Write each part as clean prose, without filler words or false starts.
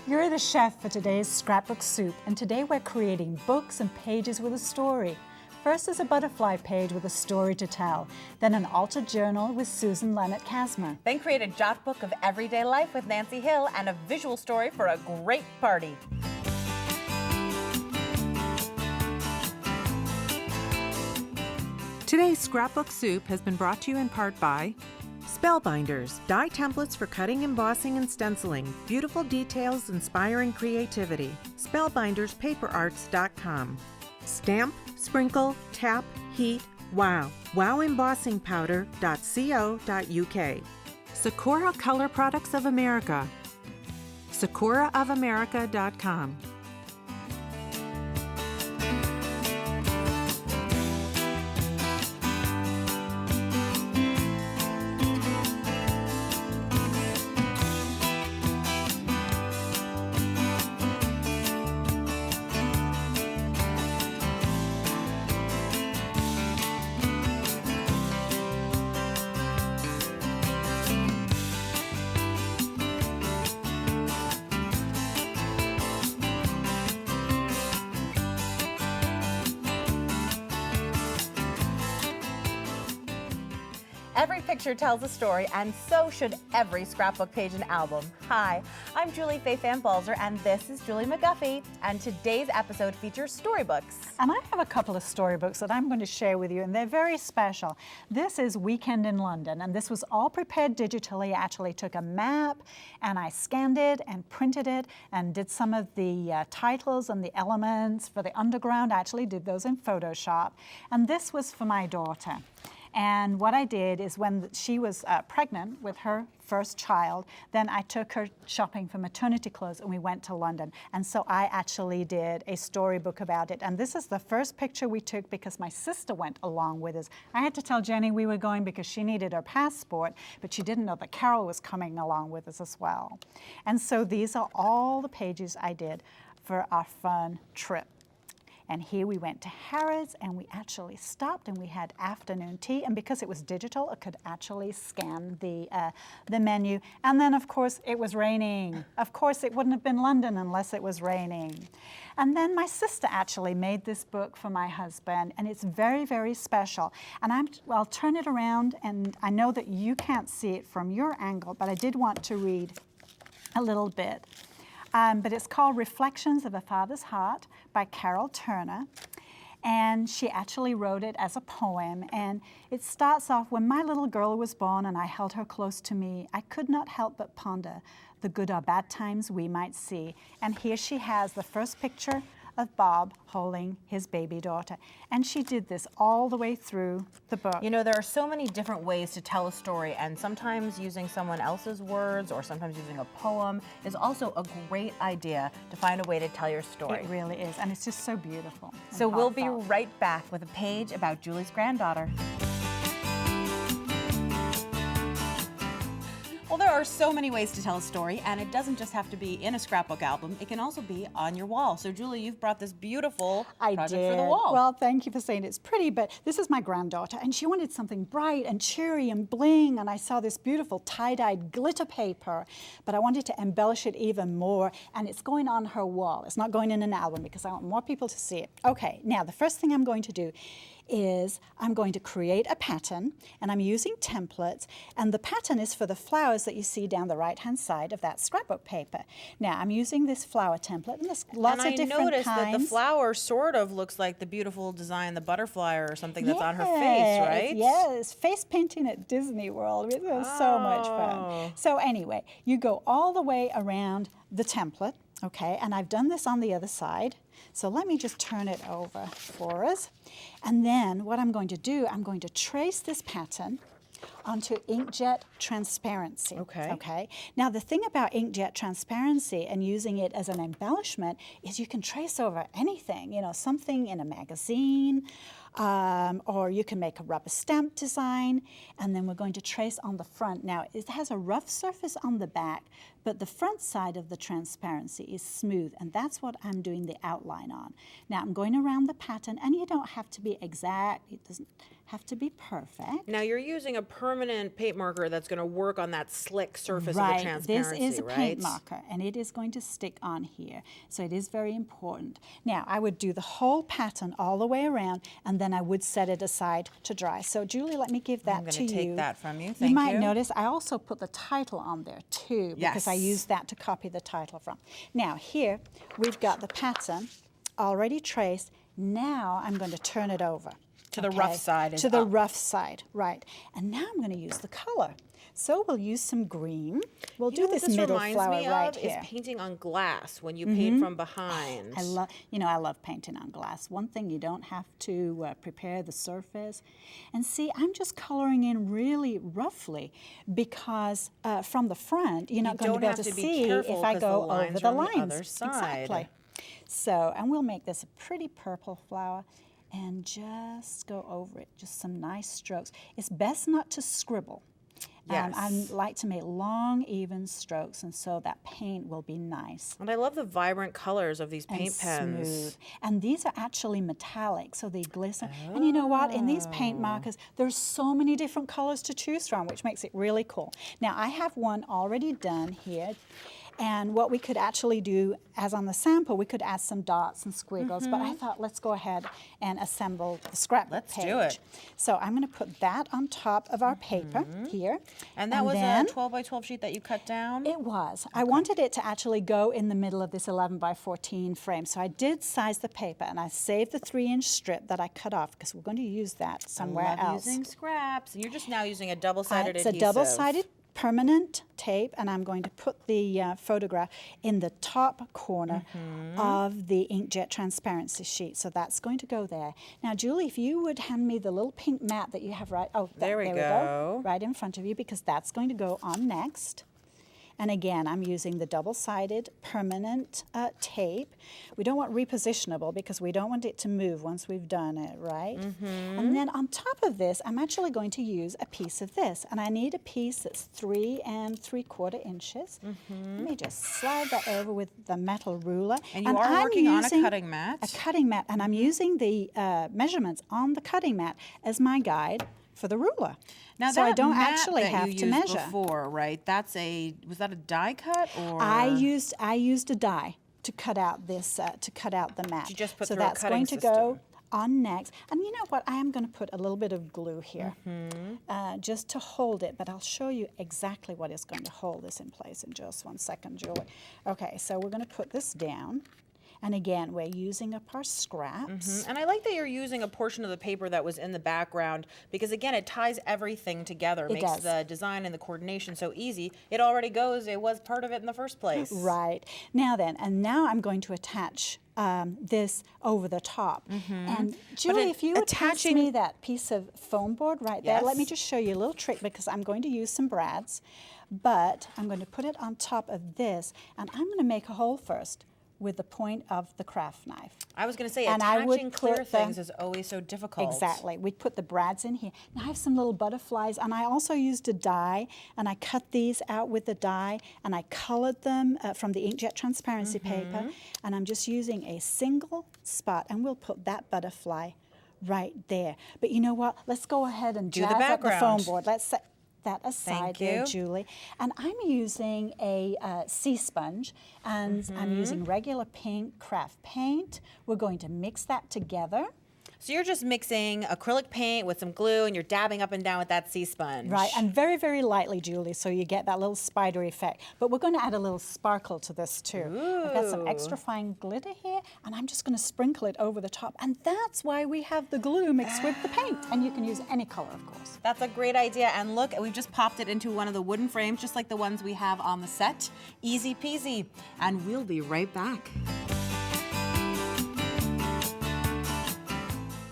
You're the chef for today's Scrapbook Soup, and today we're creating books and pages with a story. First is a butterfly page with a story to tell, then an altered journal with Susan Lenart Kazmer. Then create a jot book of everyday life with Nancy Hill and a visual story for a great party. Today's Scrapbook Soup has been brought to you in part by Spellbinders, dye templates for cutting, embossing, and stenciling. Beautiful details, inspiring creativity. Spellbinderspaperarts.com. Stamp, sprinkle, tap, heat, wow. Wowembossingpowder.co.uk. Sakura Color Products of America. sakuraofamerica.com. Every picture tells a story, and so should every scrapbook page and album. Hi, I'm Julie Faye-Fan Balzer, and this is Julie McGuffee, and today's episode features storybooks. And I have a couple of storybooks that I'm going to share with you, and they're very special. This is Weekend in London, and this was all prepared digitally. I actually took a map, and I scanned it and printed it, and did some of the titles and the elements for the underground. I actually did those in Photoshop. And this was for my daughter. And what I did is when she was pregnant with her first child, then I took her shopping for maternity clothes and we went to London. And so I actually did a storybook about it. And this is the first picture we took because my sister went along with us. I had to tell Jenny we were going because she needed her passport, but she didn't know that Carol was coming along with us as well. And so these are all the pages I did for our fun trip. And here we went to Harrods, and we actually stopped, and we had afternoon tea. And because it was digital, I could actually scan the menu. And then, of course, it was raining. Of course, it wouldn't have been London unless it was raining. And then my sister actually made this book for my husband, and it's very, very special. And I'll turn it around, and I know that you can't see it from your angle, but I did want to read a little bit. But it's called Reflections of a Father's Heart by Carol Turner. And she actually wrote it as a poem. And it starts off, when my little girl was born and I held her close to me, I could not help but ponder the good or bad times we might see. And here she has the first picture of Bob holding his baby daughter. And she did this all the way through the book. You know, there are so many different ways to tell a story, and sometimes using someone else's words or sometimes using a poem is also a great idea to find a way to tell your story. It really is, and it's just so beautiful. So we'll be right back with a page about Julie's granddaughter. Well, there are so many ways to tell a story, and it doesn't just have to be in a scrapbook album. It can also be on your wall. So, Julie, you've brought this beautiful project for the wall. Well, thank you for saying it's pretty, but this is my granddaughter, and she wanted something bright and cheery and bling, and I saw this beautiful tie-dyed glitter paper, but I wanted to embellish it even more, and it's going on her wall. It's not going in an album because I want more people to see it. Okay, now the first thing I'm going to do is I'm going to create a pattern, and I'm using templates, and the pattern is for the flowers that you see down the right-hand side of that scrapbook paper. Now, I'm using this flower template, and there's lots of different kinds. And I noticed that the flower sort of looks like the beautiful design, the butterfly or something that's on her face, right? Yes, face painting at Disney World. It was so much fun. So anyway, you go all the way around the template, okay, and I've done this on the other side. So let me just turn it over for us. And then what I'm going to do, I'm going to trace this pattern onto inkjet transparency. Okay. Now the thing about inkjet transparency and using it as an embellishment is you can trace over anything, you know, something in a magazine, or you can make a rubber stamp design, and then we're going to trace on the front. Now it has a rough surface on the back, but the front side of the transparency is smooth, and that's what I'm doing the outline on. Now I'm going around the pattern, and you don't have to be exact. It doesn't have to be perfect. Now you're using a permanent paint marker that's going to work on that slick surface of the Right, transparency, this is a right? paint marker, and it is going to stick on here, so it is very important. Now, I would do the whole pattern all the way around, and then I would set it aside to dry. So, Julie, let me give that to you. I'm going to take that from you. You Thank might you. notice I also put the title on there too, because I Yes. used that to copy the title from. Now, here we've got the pattern already traced. Now I'm going to turn it over. To the rough side is To the up. rough side, right. And now I'm going to use the color. So we'll use some green. We'll You do know what this middle reminds flower me right of here. is painting on glass when you paint from behind. I love painting on glass. One thing, you don't have to prepare the surface. And see, I'm just coloring in really roughly because from the front, you're not going to be able to see if I go over the lines. Other side. Exactly. So, and we'll make this a pretty purple flower and just go over it, just some nice strokes. It's best not to scribble. Yes. I like to make long, even strokes, and so that paint will be nice. And I love the vibrant colors of these paint pens. Smooth. And these are actually metallic, so they glisten. And you know what? In these paint markers, there's so many different colors to choose from, which makes it really cool. Now, I have one already done here. And what we could actually do, as on the sample, we could add some dots and squiggles, but I thought let's go ahead and assemble the scrapbook page. Let's do it. So I'm going to put that on top of our paper here. And that was then, a 12 by 12 sheet that you cut down? it was. I wanted it to actually go in the middle of this 11 by 14 frame. So I did size the paper, and I saved the 3-inch strip that I cut off because we're going to use that somewhere I love else. using scraps. And you're just now using a double-sided It's adhesive. a double-sided permanent tape, and I'm going to put the photograph in the top corner of the inkjet transparency sheet. So that's going to go there. Now, Julie, if you would hand me the little pink mat that you have There we go. right in front of you, because that's going to go on next. And again, I'm using the double-sided permanent tape. We don't want repositionable because we don't want it to move once we've done it, right? And then on top of this, I'm actually going to use a piece of this. And I need a piece that's 3 3/4 inches. Let me just slide that over with the metal ruler. And you are working on a cutting mat. A cutting mat, and I'm using the measurements on the cutting mat as my guide for the ruler. Now so I that don't mat actually that have you to used measure. before, right? Was that a die cut or? I used a die to cut out this to cut out the mat. You just put so through a that's cutting going to go system. on next. And you know what? I am going to put a little bit of glue here just to hold it. But I'll show you exactly what is going to hold this in place in just 1 second, Julie. Okay, so we're going to put this down. And again, we're using up our scraps. And I like that you're using a portion of the paper that was in the background because, again, it ties everything together. It makes does. the design and the coordination so easy. It already goes. It was part of it in the first place. Right. Now then, and now I'm going to attach this over the top. And Julie, if you would pass me that piece of foam board right there, let me Yes. just show you a little trick because I'm going to use some brads, but I'm going to put it on top of this, and I'm going to make a hole first with the point of the craft knife. I was going to say, And I would attaching clear put things the- is always so difficult. Exactly. We'd put the brads in here. Now I have some little butterflies, and I also used a die, and I cut these out with the die, and I colored them from the inkjet transparency paper, and I'm just using a single spot, and we'll put that butterfly right there. But you know what? Let's go ahead and Do the jazz up the foam background. board. Let's set that aside Thank there, you. Julie. And I'm using a sea sponge, and I'm using regular pink craft paint. We're going to mix that together. So you're just mixing acrylic paint with some glue and you're dabbing up and down with that sea sponge. Right, and very, very lightly, Julie, so you get that little spider effect. But we're going to add a little sparkle to this too. I've got some extra fine glitter here, and I'm just going to sprinkle it over the top. And that's why we have the glue mixed with the paint. And you can use any color, of course. That's a great idea. And look, we've just popped it into one of the wooden frames, just like the ones we have on the set. Easy peasy. And we'll be right back.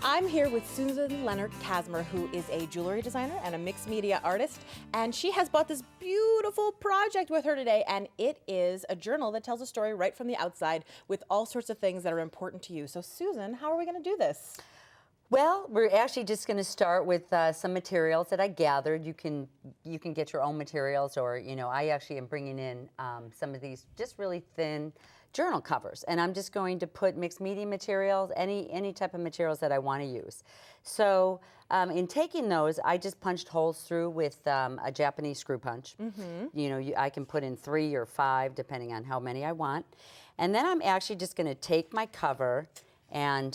I'm here with Susan Lenart Kazmer, who is a jewelry designer and a mixed media artist, and she has bought this beautiful project with her today, and it is a journal that tells a story right from the outside with all sorts of things that are important to you. So Susan, how are we going to do this? Well, we're actually just going to start with some materials that I gathered. You can get your own materials, or I actually am bringing in some of these just really thin journal covers, and I'm just going to put mixed media materials, any type of materials that I want to use. So in taking those, I just punched holes through with a Japanese screw punch. I can put in 3 or 5 depending on how many I want, and then I'm actually just going to take my cover and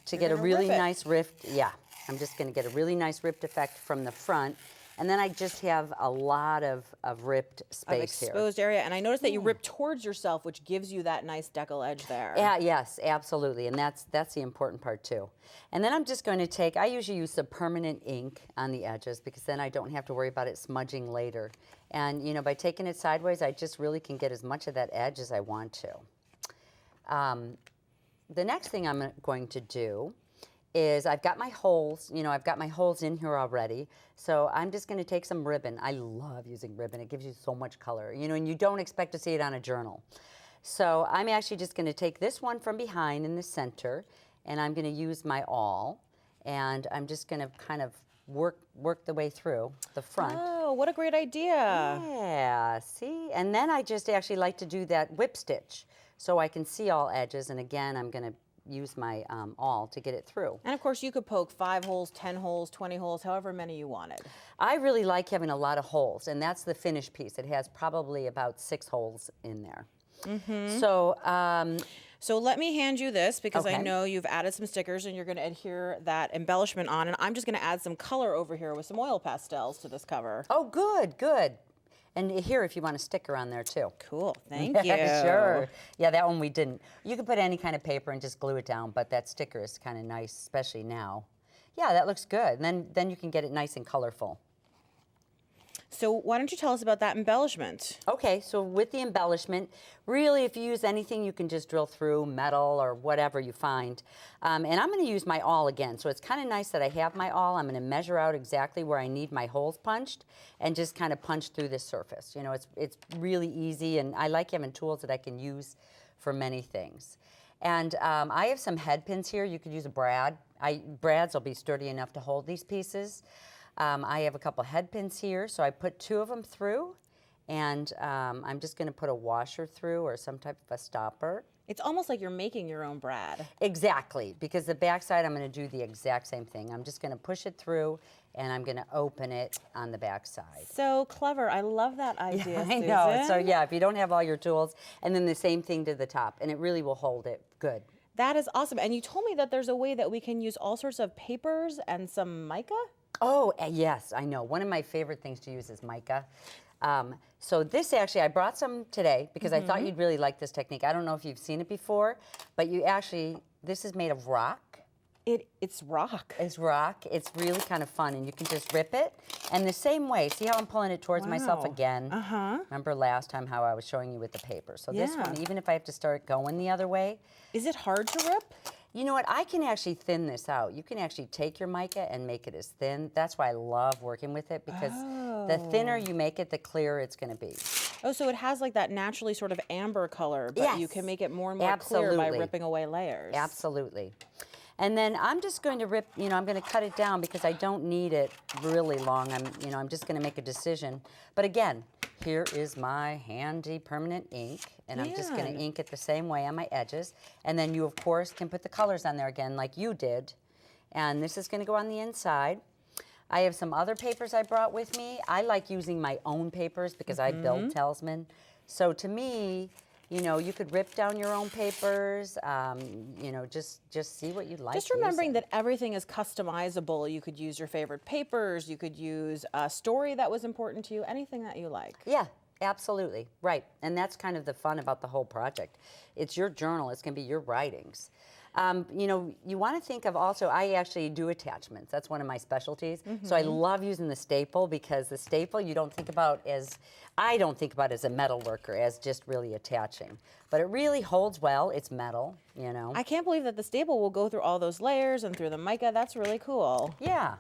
to get a really nice rift. Yeah, I'm just going to get a really nice ripped effect from the front. And then I just have a lot of ripped space here. Exposed area. And I noticed that you rip towards yourself, which gives you that nice decal edge there. Yeah, yes, absolutely. And that's the important part too. And then I'm just going to take, I usually use some permanent ink on the edges because then I don't have to worry about it smudging later. And by taking it sideways, I just really can get as much of that edge as I want to. The next thing I'm going to do is I've got my holes, I've got my holes in here already. So I'm just going to take some ribbon. I love using ribbon. It gives you so much color, and you don't expect to see it on a journal. So I'm actually just going to take this one from behind in the center, and I'm going to use my awl, and I'm just going to kind of work the way through the front. Oh, what a great idea. Yeah, see? And then I just actually like to do that whip stitch so I can see all edges, and again, I'm going to use my awl to get it through. And of course you could poke 5 holes, 10 holes, 20 holes, however many you wanted. I really like having a lot of holes, and that's the finished piece. It has probably about 6 holes in there. So let me hand you this because I Okay. know you've added some stickers and you're going to adhere that embellishment on, and I'm just going to add some color over here with some oil pastels to this cover. Oh, good, good. And here, if you want a sticker on there too. Cool, thank you. Sure. Yeah, that one we didn't. You could put any kind of paper and just glue it down, but that sticker is kind of nice, especially now. Yeah, that looks good. And then you can get it nice and colorful. So why don't you tell us about that embellishment? Okay, so with the embellishment, really if you use anything, you can just drill through metal or whatever you find. And I'm going to use my awl again. So it's kind of nice that I have my awl. I'm going to measure out exactly where I need my holes punched and just kind of punch through this surface. It's really easy, and I like having tools that I can use for many things. And I have some head pins here. You could use a brad. Brads will be sturdy enough to hold these pieces. I have a couple head pins here, so I put 2 of them through, and I'm just going to put a washer through or some type of a stopper. It's almost like you're making your own brad. Exactly, because the back side I'm going to do the exact same thing. I'm just going to push it through, and I'm going to open it on the back side. So clever. I love that idea, I know. Susan. So yeah, if you don't have all your tools, and then the same thing to the top, and it really will hold it good. That is awesome. And you told me that there's a way that we can use all sorts of papers and some mica? Oh, yes, I know. One of my favorite things to use is mica. So this actually, I brought some today because I thought you'd really like this technique. I don't know if you've seen it before, but this is made of rock. It's rock. It's rock. It's really kind of fun, and you can just rip it. And the same way, see how I'm pulling it towards myself again? Remember last time how I was showing you with the paper? So this one, even if I have to start going the other way. Is it hard to rip? You know what, I can actually thin this out. You can actually take your mica and make it as thin. That's why I love working with it, because the thinner you make it, the clearer it's going to be. Oh, so it has like that naturally sort of amber color, but you can make it more and more clear by ripping away layers. Absolutely. And then I'm just going to rip, I'm going to cut it down because I don't need it really long. I'm just going to make a decision. But again, here is my handy permanent ink, and I'm just going to ink it the same way on my edges. And then you, of course, can put the colors on there again like you did. And this is going to go on the inside. I have some other papers I brought with me. I like using my own papers because I build talisman. So to me, you could rip down your own papers, just see what you like. Just remembering that everything is customizable. You could use your favorite papers. You could use a story that was important to you, anything that you like. Yeah, absolutely. Right. And that's kind of the fun about the whole project. It's your journal. It's going to be your writings. You want to think of also, I actually do attachments. That's one of my specialties. So I love using the staple because the staple I don't think about as a metal worker, as just really attaching. But it really holds well. It's metal, I can't believe that the staple will go through all those layers and through the mica. That's really cool. Yeah.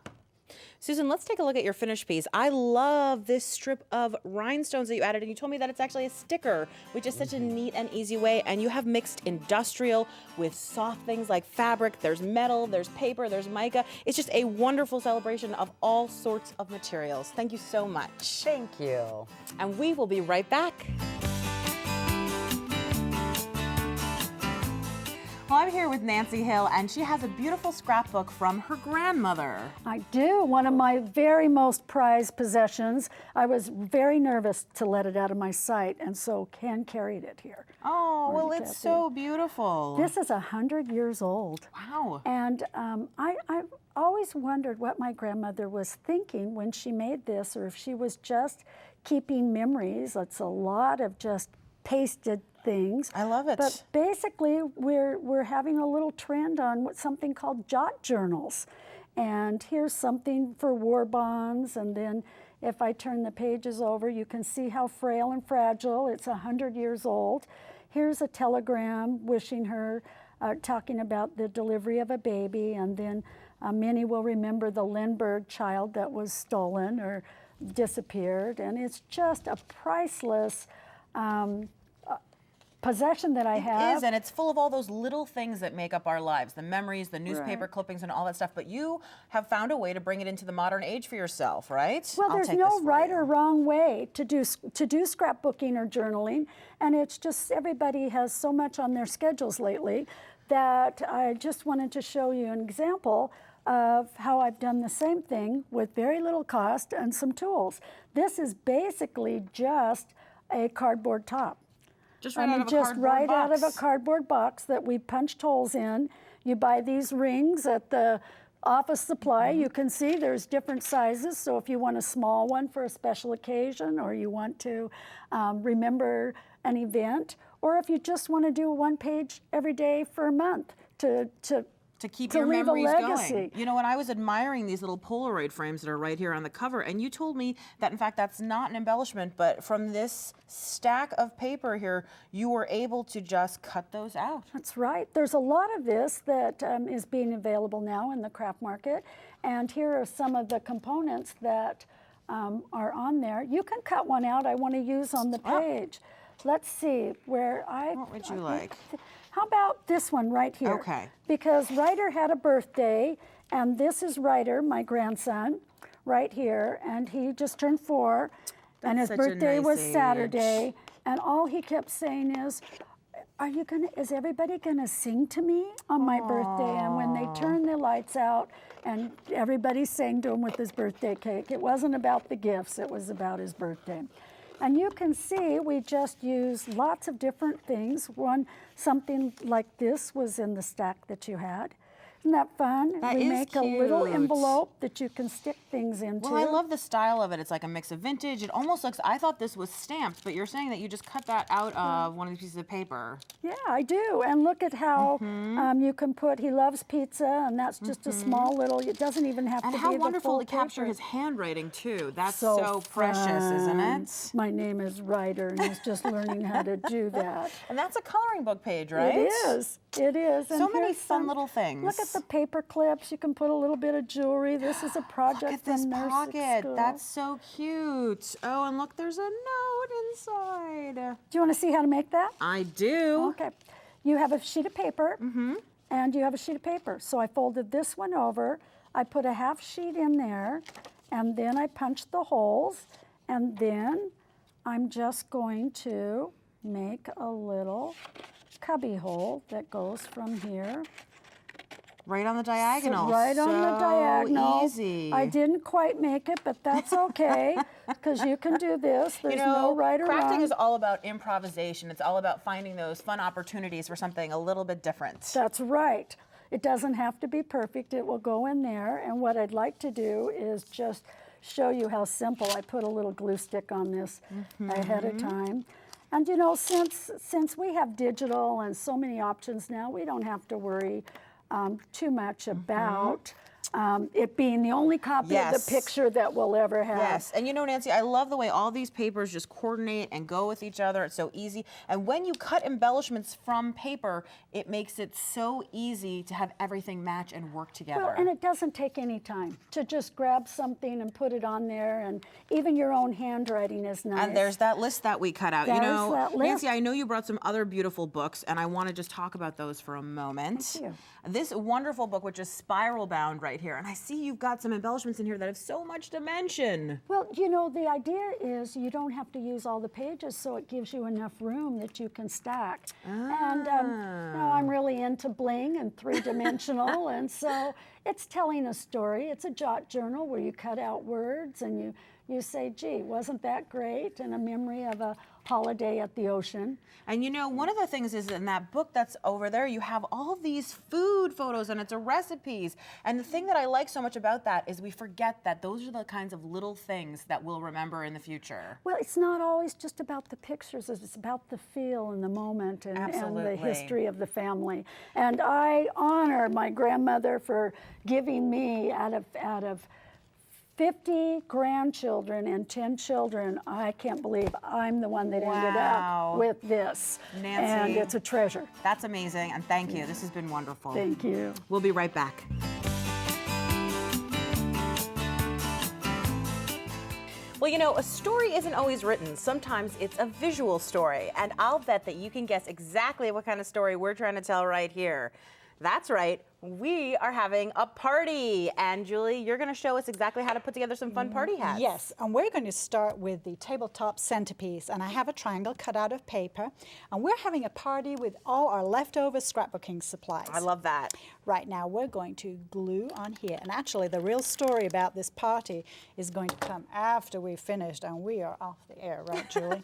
Susan, let's take a look at your finished piece. I love this strip of rhinestones that you added, and you told me that it's actually a sticker, which is such a neat and easy way. And you have mixed industrial with soft things like fabric. There's metal, there's paper, there's mica. It's just a wonderful celebration of all sorts of materials. Thank you so much. Thank you. And we will be right back. Well, I'm here with Nancy Hill, and she has a beautiful scrapbook from her grandmother. I do. One of my very most prized possessions. I was very nervous to let it out of my sight, and so Ken carried it here. Oh, well, it's so beautiful. This is 100 years old. Wow. And I've always wondered what my grandmother was thinking when she made this, or if she was just keeping memories. It's a lot of just pasted things. I love it. But basically, we're having a little trend on something called jot journals. And here's something for war bonds. And then if I turn the pages over, you can see how frail and fragile. It's 100 years old. Here's a telegram wishing her, talking about the delivery of a baby. And then many will remember the Lindbergh child that was stolen or disappeared. And it's just a priceless possession that I have. It is, and it's full of all those little things that make up our lives, the memories, the newspaper clippings, and all that stuff. But you have found a way to bring it into the modern age for yourself, right? Well, there's no right or wrong way to do scrapbooking or journaling, and it's just everybody has so much on their schedules lately that I just wanted to show you an example of how I've done the same thing with very little cost and some tools. This is basically just a cardboard top. Just right out of a cardboard right box. out of a cardboard box that we punched holes in. You buy these rings at the office supply. You can see there's different sizes. So if you want a small one for a special occasion, or you want to remember an event, or if you just want to do one page every day for a month to keep to your leave a memories legacy. going. You know, when I was admiring these little Polaroid frames that are right here on the cover, and you told me that, in fact, that's not an embellishment, but from this stack of paper here, you were able to just cut those out. That's right. There's a lot of this that is being available now in the craft market, and here are some of the components that are on there. You can cut one out I want to use on the page. Let's see where What would you like? How about this one right here? Okay. Because Ryder had a birthday, and this is Ryder, my grandson, right here, and he just turned 4, and his such a birthday nice was age. Saturday, and all he kept saying is, is everybody gonna sing to me on my birthday? And when they turned the lights out and everybody sang to him with his birthday cake, it wasn't about the gifts, it was about his birthday. And you can see we just use lots of different things. Something like this was in the stack that you had. Isn't that fun? That we is make a little cute. envelope that you can stick things into. Well, I love the style of it. It's like a mix of vintage. It almost looks, I thought this was stamped, but you're saying that you just cut that out of one of these pieces of paper. Yeah, I do. And look at how you can put, he loves pizza, and that's just a small little, it doesn't even have And to how be the wonderful full to capture paper. his handwriting, too. That's so precious, isn't fun. it? My name is Ryder, and he's just learning how to do that. And that's a coloring book page, right? It is. It is. And So many here's fun little things. Look at the paper clips. You can put a little bit of jewelry. This is a project Look at this from nurse at pocket. school. That's so cute. Oh, and look, there's a note inside. Do you want to see how to make that? I do. Okay. You have a sheet of paper, and you have a sheet of paper. So I folded this one over. I put a half sheet in there, and then I punched the holes, and then I'm just going to make a little cubby hole that goes from here. Right on the diagonal. Right on the So diagonal. easy. I didn't quite make it, but that's okay, because you can do this. There's You know, no right or crafting wrong. is all about improvisation. It's all about finding those fun opportunities for something a little bit different. That's right. It doesn't have to be perfect. It will go in there. And what I'd like to do is just show you how simple. I put a little glue stick on this ahead of time. And you know, since we have digital and so many options now, we don't have to worry too much about it being the only copy of Yes. the picture that we'll ever have. Yes, and you know, Nancy, I love the way all these papers just coordinate and go with each other. It's so easy. And when you cut embellishments from paper, it makes it so easy to have everything match and work together. Well, and it doesn't take any time to just grab something and put it on there, and even your own handwriting is nice. And there's that list that we cut out. There's you know, that list. Nancy, I know you brought some other beautiful books, and I want to just talk about those for a moment. Thank you. This wonderful book, which is spiral bound right here, and I see you've got some embellishments in here that have so much dimension. Well, you know, the idea is you don't have to use all the pages, so it gives you enough room that you can stack. And you know, I'm really into bling and three-dimensional, and so it's telling a story. It's a jot journal where you cut out words and you say, gee, wasn't that great? And a memory of a holiday at the ocean. And you know, one of the things is in that book that's over there, you have all these food photos and it's a recipes. And the thing that I like so much about that is we forget that those are the kinds of little things that we'll remember in the future. Well, it's not always just about the pictures. It's about the feel and the moment and the history of the family. And I honor my grandmother for giving me out of 50 grandchildren and 10 children, I can't believe I'm the one that ended up with this. Nancy, and it's a treasure. That's amazing, and thank you. This has been wonderful. Thank you. We'll be right back. Well, you know, a story isn't always written. Sometimes it's a visual story, and I'll bet that you can guess exactly what kind of story we're trying to tell right here. That's right, we are having a party. And Julie, you're going to show us exactly how to put together some fun party hats. Yes, and we're going to start with the tabletop centerpiece. And I have a triangle cut out of paper. And we're having a party with all our leftover scrapbooking supplies. I love that. Right now, we're going to glue on here. And actually, the real story about this party is going to come after we've finished, and we are off the air, right, Julie?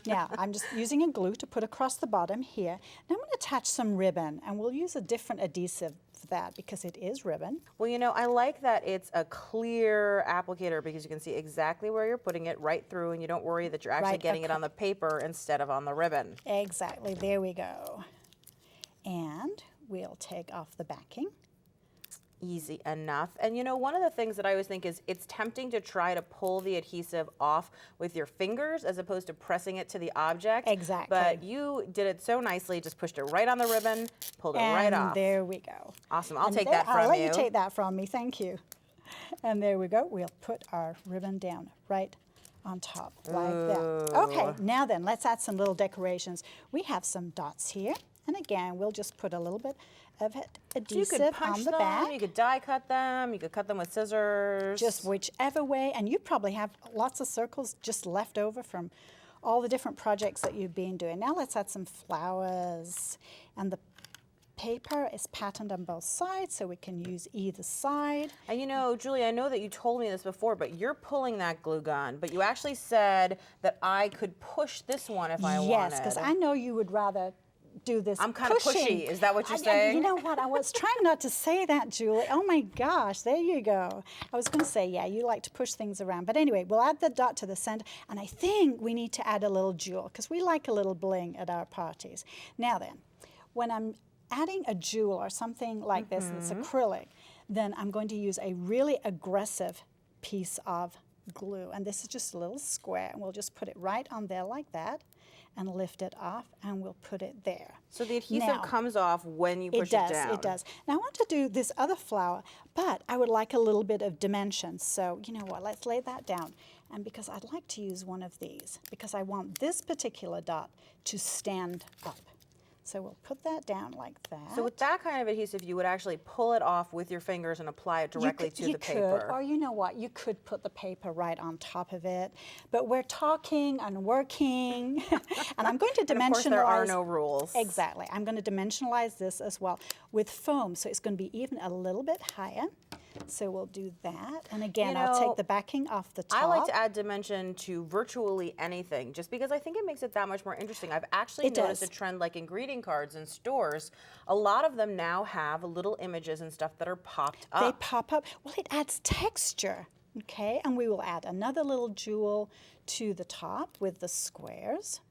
Now, I'm just using a glue to put across the bottom here. Now, I'm going to attach some ribbon, and we'll use a different adhesive for that because it is ribbon. Well, you know, I like that it's a clear applicator because you can see exactly where you're putting it right through, and you don't worry that you're actually getting it on the paper instead of on the ribbon. Exactly. There we go. And we'll take off the backing. Easy enough. And you know, one of the things that I always think is it's tempting to try to pull the adhesive off with your fingers as opposed to pressing it to the object. Exactly. But you did it so nicely, just pushed it right on the ribbon, pulled it right off. And there we go. Awesome. I'll And take there- that from I'll let you. you take that from me. Thank you. And there we go. We'll put our ribbon down right on top like that. Okay, now then, let's add some little decorations. We have some dots here. And again, we'll just put a little bit of adhesive you could punch on the them, back. you could die cut them, you could cut them with scissors. Just whichever way. And you probably have lots of circles just left over from all the different projects that you've been doing. Now let's add some flowers. And the paper is patterned on both sides, so we can use either side. And you know, Julie, I know that you told me this before, but you're pulling that glue gun, but you actually said that I could push this one if I wanted. Yes, because I know you would rather do this I'm kind of pushy. Is that what you're saying? You know what? I was trying not to say that, Julie. Oh my gosh, there you go. I was going to say, yeah, you like to push things around. But anyway, we'll add the dot to the center. And I think we need to add a little jewel because we like a little bling at our parties. Now then, when I'm adding a jewel or something like this that's acrylic, then I'm going to use a really aggressive piece of glue. And this is just a little square. And we'll just put it right on there like that. And lift it off, and we'll put it there. So the adhesive Now, comes off when you push it down. It does. Now I want to do this other flower, but I would like a little bit of dimension. So you know what, let's lay that down. And because I'd like to use one of these, because I want this particular dot to stand up. So we'll put that down like that. So with that kind of adhesive, you would actually pull it off with your fingers and apply it directly to the paper. Or you know what, you could put the paper right on top of it. But we're talking and working, and I'm going to dimensionalize. And of course, there are no rules. Exactly. I'm going to dimensionalize this as well with foam, so it's going to be even a little bit higher. So we'll do that. And again, I'll take the backing off the top. I like to add dimension to virtually anything, just because I think it makes it that much more interesting. I've actually noticed a trend like in greeting cards in stores. A lot of them now have little images and stuff that are popped up. They pop up. Well, it adds texture. Okay, and we will add another little jewel to the top with the squares,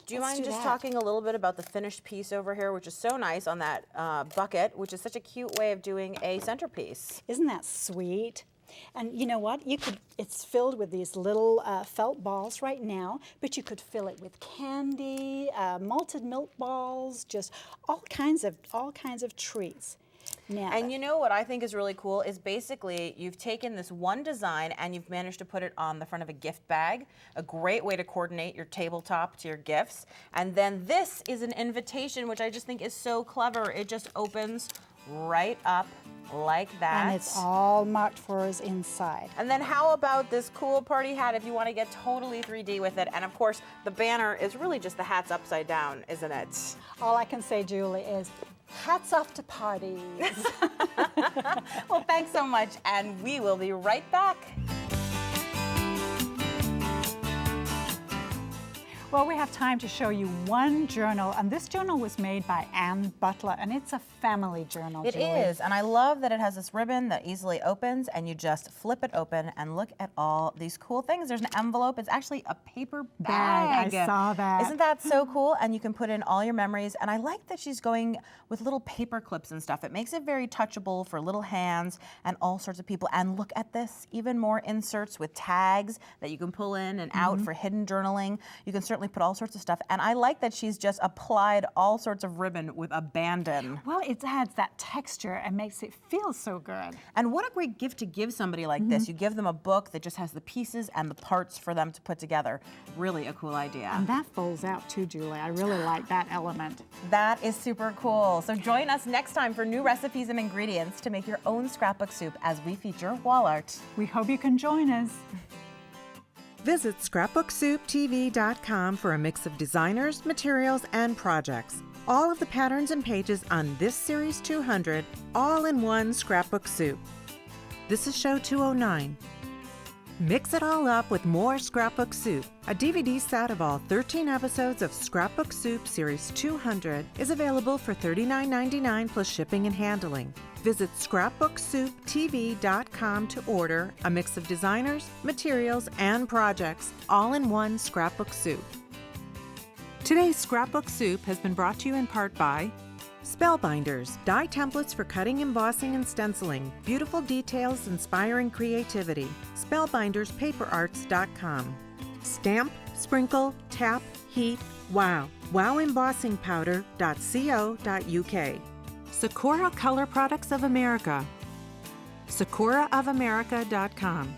Do you Let's mind do just that. talking a little bit about the finished piece over here, which is so nice on that bucket, which is such a cute way of doing a centerpiece. Isn't that sweet? And you know what? It's filled with these little felt balls right now, but you could fill it with candy, malted milk balls, just all kinds of treats. Now, And you know what I think is really cool is basically you've taken this one design and you've managed to put it on the front of a gift bag, a great way to coordinate your tabletop to your gifts. And then this is an invitation, which I just think is so clever. It just opens right up like that. and it's all marked for us inside. And then how about this cool party hat if you want to get totally 3D with it? And of course, the banner is really just the hat's upside down, isn't it? All I can say, Julie, is hats off to parties. Well, thanks so much, and we will be right back. Well, we have time to show you one journal, and this journal was made by Ann Butler, and it's a family journal, It Julie. is, and I love that it has this ribbon that easily opens, and you just flip it open and look at all these cool things. There's an envelope. It's actually a paper bag. I saw that. Isn't that so cool? And you can put in all your memories, and I like that she's going with little paper clips and stuff. It makes it very touchable for little hands and all sorts of people. And look at this, even more inserts with tags that you can pull in and out for hidden journaling. You can certainly put all sorts of stuff. And I like that she's just applied all sorts of ribbon with abandon. Well, it adds that texture and makes it feel so good. And what a great gift to give somebody like this. You give them a book that just has the pieces and the parts for them to put together. Really a cool idea. And that folds out too, Julie. I really like that element. That is super cool. So join us next time for new recipes and ingredients to make your own scrapbook soup as we feature wall art. We hope you can join us. Visit scrapbooksouptv.com for a mix of designers, materials, and projects. All of the patterns and pages on this Series 200, all in one scrapbook soup. This is show 209. Mix it all up with more Scrapbook Soup. A DVD set of all 13 episodes of Scrapbook Soup Series 200 is available for $39.99 plus shipping and handling. Visit scrapbooksouptv.com to order a mix of designers, materials, and projects, all in one scrapbook soup. Today's Scrapbook Soup has been brought to you in part by Spellbinders, dye templates for cutting, embossing, and stenciling. Beautiful details inspiring creativity. Spellbinderspaperarts.com. Stamp, sprinkle, tap, heat, wow. Wowembossingpowder.co.uk. Sakura Color Products of America. SakuraofAmerica.com.